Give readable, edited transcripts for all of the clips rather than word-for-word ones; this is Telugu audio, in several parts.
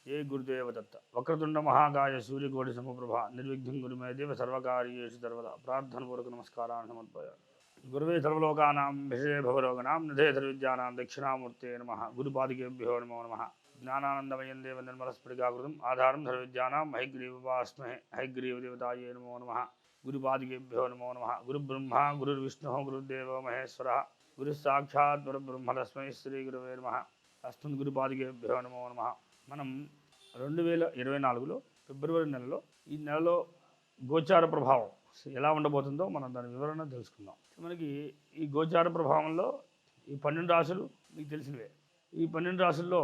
జై గురుదేవ దత్త. వక్రతుండ మహాకాయ సూర్యకోటి సమప్రభ నిర్విఘ్నం గురుమే దేవ సర్వకార్యేషు సర్వదా. ప్రార్థనపూర్వక నమస్కారాన్ని సమర్పయామి. గురువే సర్వలోకానాం విషయ భవరోగణాం నిధే సర్విద్యానాం దక్షిణామూర్తే నమః. గురుపాదికేభ్యో నమో నమః. జ్ఞానానందమయం దేవ నిర్మలస్ఫటికాకృతం ఆధారం సర్విద్యానాం హైగ్రీవాస్మహే హైగ్రీవదేవతాయే నమో నమః. గురుపాదికేభ్యో నమో నమః. గురుబ్రహ్మ గురుర్విష్ణుః గురుర్దేవో మహేశ్వరः గురుస్సాక్షాత్ పరబ్రహ్మ తస్మై శ్రీ గురవే నమః. అస్మద్ గురుపాదికేభ్యో నమో నమః. మనం 2024లో ఫిబ్రవరి నెలలో ఈ నెలలో గోచార ప్రభావం ఎలా ఉండబోతుందో మనం దాని వివరణ తెలుసుకుందాం. మనకి ఈ గోచార ప్రభావంలో ఈ 12 రాశులు మీకు తెలిసినవే. ఈ 12 రాశుల్లో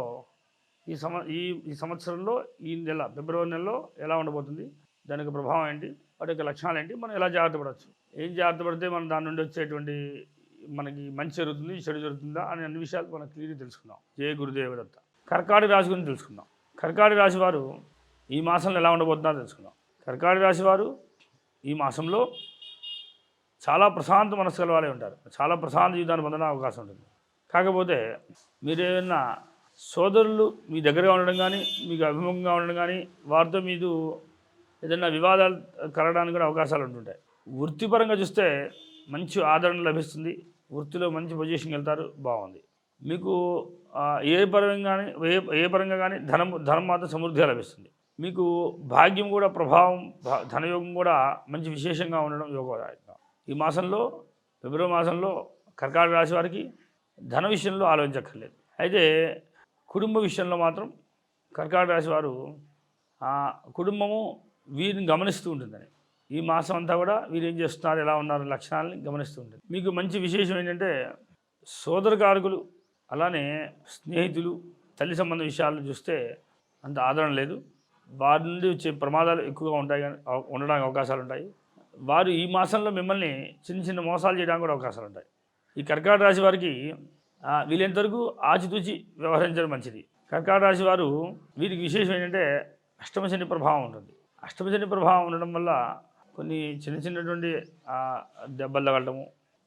ఈ సంవత్సరంలో ఈ నెల ఫిబ్రవరి నెలలో ఎలా ఉండబోతుంది, దాని యొక్క ప్రభావం ఏంటి, వాటి యొక్క లక్షణాలు ఏంటి, మనం ఎలా జాగ్రత్త పడవచ్చు, ఏం జాగ్రత్త పడితే మనం దాని నుండి వచ్చేటువంటి మనకి మంచి జరుగుతుంది చెడు జరుగుతుందా అనే అన్ని విషయాలు మనం క్లియర్గా తెలుసుకుందాం. జయ గురుదేవ దత్త. కర్కాటక రాశి గురించి తెలుసుకుందాం. కర్కాటక రాశి వారు ఈ మాసంలో ఎలా ఉండబోతున్నారో తెలుసుకుందాం. కర్కాటక రాశి వారు ఈ మాసంలో చాలా ప్రశాంత మనసు కలవాలే ఉంటారు. చాలా ప్రశాంత జీవితాన్ని పొందడం అవకాశం ఉంటుంది. కాకపోతే మీరు ఏదైనా సోదరులు మీ దగ్గరగా ఉండడం కానీ, మీకు అభిముఖంగా ఉండడం కానీ, వారితో మీరు ఏదైనా వివాదాలు కలగడానికి కూడా అవకాశాలు ఉంటుంటాయి. వృత్తిపరంగా చూస్తే మంచి ఆదరణ లభిస్తుంది. వృత్తిలో మంచి పొజిషన్కి వెళ్తారు, బాగుంది. మీకు ఏ పరంగా కానీ ధనం మాత్రం సమృద్ధిగా లభిస్తుంది. మీకు భాగ్యం కూడా ప్రభావం ధనయోగం కూడా మంచి విశేషంగా ఉండడం యోగదాయకంగా. ఈ మాసంలో ఫిబ్రవరి మాసంలో కర్కాటక రాశి వారికి ధన విషయంలో ఆలోచించక్కర్లేదు. అయితే కుటుంబ విషయంలో మాత్రం కర్కాటక రాశి వారు కుటుంబము వీరిని గమనిస్తూ ఉంటుందని, ఈ మాసం అంతా కూడా వీరు ఏం చేస్తున్నారు, ఎలా ఉన్నారు లక్షణాలని గమనిస్తూ ఉంటుంది. మీకు మంచి విశేషం ఏంటంటే సోదరకారకులు అలానే స్నేహితులు తల్లి సంబంధ విషయాలను చూస్తే అంత ఆదరణ లేదు. వారి నుండి వచ్చే ప్రమాదాలు ఎక్కువగా ఉండడానికి అవకాశాలు ఉంటాయి. వారు ఈ మాసంలో మిమ్మల్ని చిన్న చిన్న మోసాలు చేయడానికి కూడా అవకాశాలు ఉంటాయి. ఈ కర్కాటక రాశి వారికి వీలైనంతవరకు ఆచితూచి వ్యవహరించడం మంచిది. కర్కాటక రాశి వారు వీరికి విశేషం ఏంటంటే అష్టమశని ప్రభావం ఉంటుంది. అష్టమశని ప్రభావం ఉండడం వల్ల కొన్ని చిన్నటువంటి దెబ్బలు తగలటము,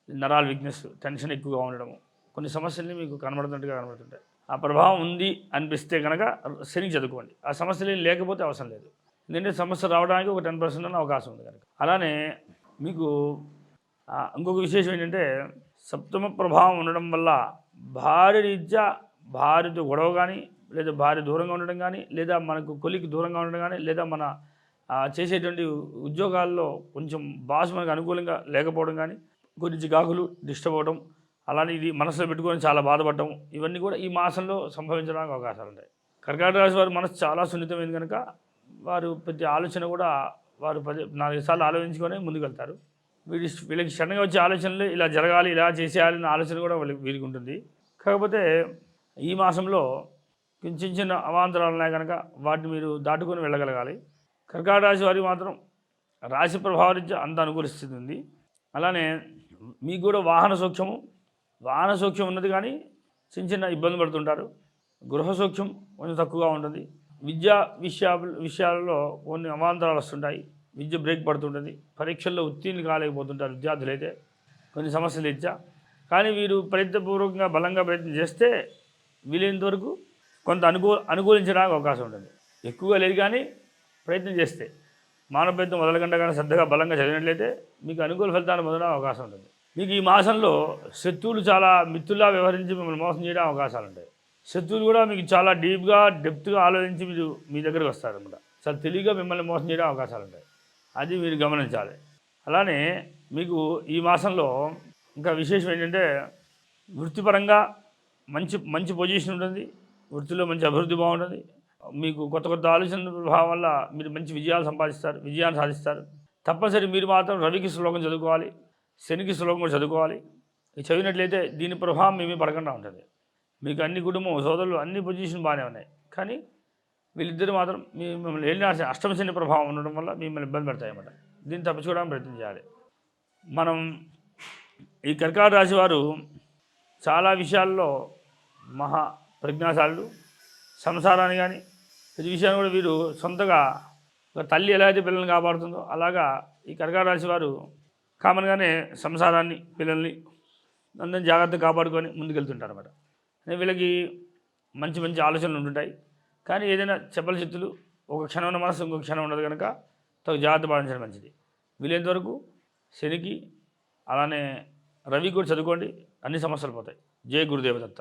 నరాల వీక్నెస్, టెన్షన్ ఎక్కువగా ఉండడము, కొన్ని సమస్యల్ని మీకు కనబడుతుంటాయి. ఆ ప్రభావం ఉంది అనిపిస్తే కనుక శనికి చదువుకోండి. ఆ సమస్యలు ఏం లేకపోతే అవసరం లేదు. ఎందుకంటే సమస్య రావడానికి ఒక 10% అన్న అవకాశం ఉంది కనుక. అలానే మీకు ఇంకొక విశేషం ఏంటంటే సప్తమ ప్రభావం ఉండడం వల్ల భార్యతో గొడవ కానీ, లేదా భార్య దూరంగా ఉండడం కానీ, లేదా మనకు కొలికి దూరంగా ఉండడం కానీ, లేదా మన చేసేటువంటి ఉద్యోగాల్లో కొంచెం బాస్ మనకు అనుకూలంగా లేకపోవడం కానీ, కొన్ని చికాకులు డిస్టర్బ్ అవ్వడం, అలానే ఇది మనసులో పెట్టుకొని చాలా బాధపడటం, ఇవన్నీ కూడా ఈ మాసంలో సంభవించడానికి అవకాశాలు ఉంటాయి. కర్కాటక రాశి వారి మనసు చాలా సున్నితమైంది కనుక వారు ప్రతి ఆలోచన కూడా వారు 4 సార్లు ఆలోచించుకొని ముందుకు వెళ్తారు. వీళ్ళకి క్షణంగా వచ్చే ఆలోచనలు ఇలా జరగాలి, ఇలా చేసేయాలన్న ఆలోచన కూడా వీరికి ఉంటుంది. కాకపోతే ఈ మాసంలో చిన్న అవాంతరాలు ఉన్నాయి కనుక వాటిని మీరు దాటుకొని వెళ్ళగలగాలి. కర్కాటక రాశి వారికి మాత్రం రాశి ప్రభావించి అంత అనుకూలిస్తుంది ఉంది. అలానే మీకు కూడా వాహన సౌఖ్యం ఉన్నది కానీ చిన్న ఇబ్బంది పడుతుంటారు. గృహ సౌఖ్యం కొంచెం తక్కువగా ఉంటుంది. విద్యా విషయాలలో కొన్ని అవాంతరాలు వస్తుంటాయి. విద్య బ్రేక్ పడుతుంటుంది. పరీక్షల్లో ఉత్తీర్ణులు కాలేకపోతుంటారు విద్యార్థులైతే, కొన్ని సమస్యలు ఇచ్చా. కానీ వీరు ప్రయత్నపూర్వకంగా బలంగా ప్రయత్నం చేస్తే వీలైనంత వరకు కొంత అనుకూలించడానికి అవకాశం ఉంటుంది. ఎక్కువగా లేదు కానీ ప్రయత్నం చేస్తే, మానవ ప్రయత్నం మొదలకుండా కానీ శ్రద్ధగా బలంగా చదివినట్లయితే మీకు అనుకూల ఫలితాన్ని పొందడానికి అవకాశం ఉంటుంది. మీకు ఈ మాసంలో శత్రువులు చాలా మిత్రులా వ్యవహరించి మిమ్మల్ని మోసం చేయడం అవకాశాలు ఉంటాయి. శత్రువులు కూడా మీకు చాలా డెప్త్గా ఆలోచించి మీ దగ్గరికి వస్తారన్నమాట. చాలా తెలివిగా మిమ్మల్ని మోసం చేయడం అవకాశాలు ఉంటాయి. అది మీరు గమనించాలి. అలానే మీకు ఈ మాసంలో ఇంకా విశేషం ఏంటంటే వృత్తిపరంగా మంచి పొజిషన్ ఉంటుంది. వృత్తిలో మంచి అభివృద్ధి బాగుంటుంది. మీకు కొత్త ఆలోచన ప్రభావం వల్ల మీరు మంచి విజయాన్ని సాధిస్తారు. తప్పనిసరి మీరు మాత్రం రవికి శ్లోకం చదువుకోవాలి, శనికి శ్లోకం కూడా చదువుకోవాలి. ఇది చదివినట్లయితే దీని ప్రభావం మేమీ పడకుండా ఉంటుంది. మీకు అన్ని కుటుంబం సోదరులు అన్ని పొజిషన్ బాగానే ఉన్నాయి. కానీ వీళ్ళిద్దరు మాత్రం మిమ్మల్ని వెళ్ళిన అష్టమశని ప్రభావం ఉండడం వల్ల మిమ్మల్ని ఇబ్బంది పెడతాయన్నమాట. దీన్ని తప్పించుకోవడానికి ప్రయత్నం చేయాలి. మనం ఈ కర్కాటక రాశి వారు చాలా విషయాల్లో మహా ప్రజ్ఞాశాలుడు. సంసారాన్ని కానీ ప్రతి విషయాన్ని కూడా వీరు సొంతగా ఒక తల్లి ఎలా అయితే పిల్లల్ని కాపాడుతుందో అలాగా ఈ కర్కాటక రాశి వారు కామన్గానే సంసారాన్ని పిల్లల్ని అందరినీ జాగ్రత్తగా కాపాడుకొని ముందుకెళ్తుంటారు అన్నమాట. వీళ్ళకి మంచి ఆలోచనలు ఉంటుంటాయి. కానీ ఏదైనా చెప్పల చిత్తులు ఒక క్షణం ఉన్న మనసు ఇంకొక క్షణం ఉండదు కనుక తగు జాగ్రత్త పాటించడం మంచిది. వీలైనంత వరకు శనికి అలానే రవి కూడా చదువుకోండి, అన్ని సమస్యలు పోతాయి. జై గురుదేవ దత్త.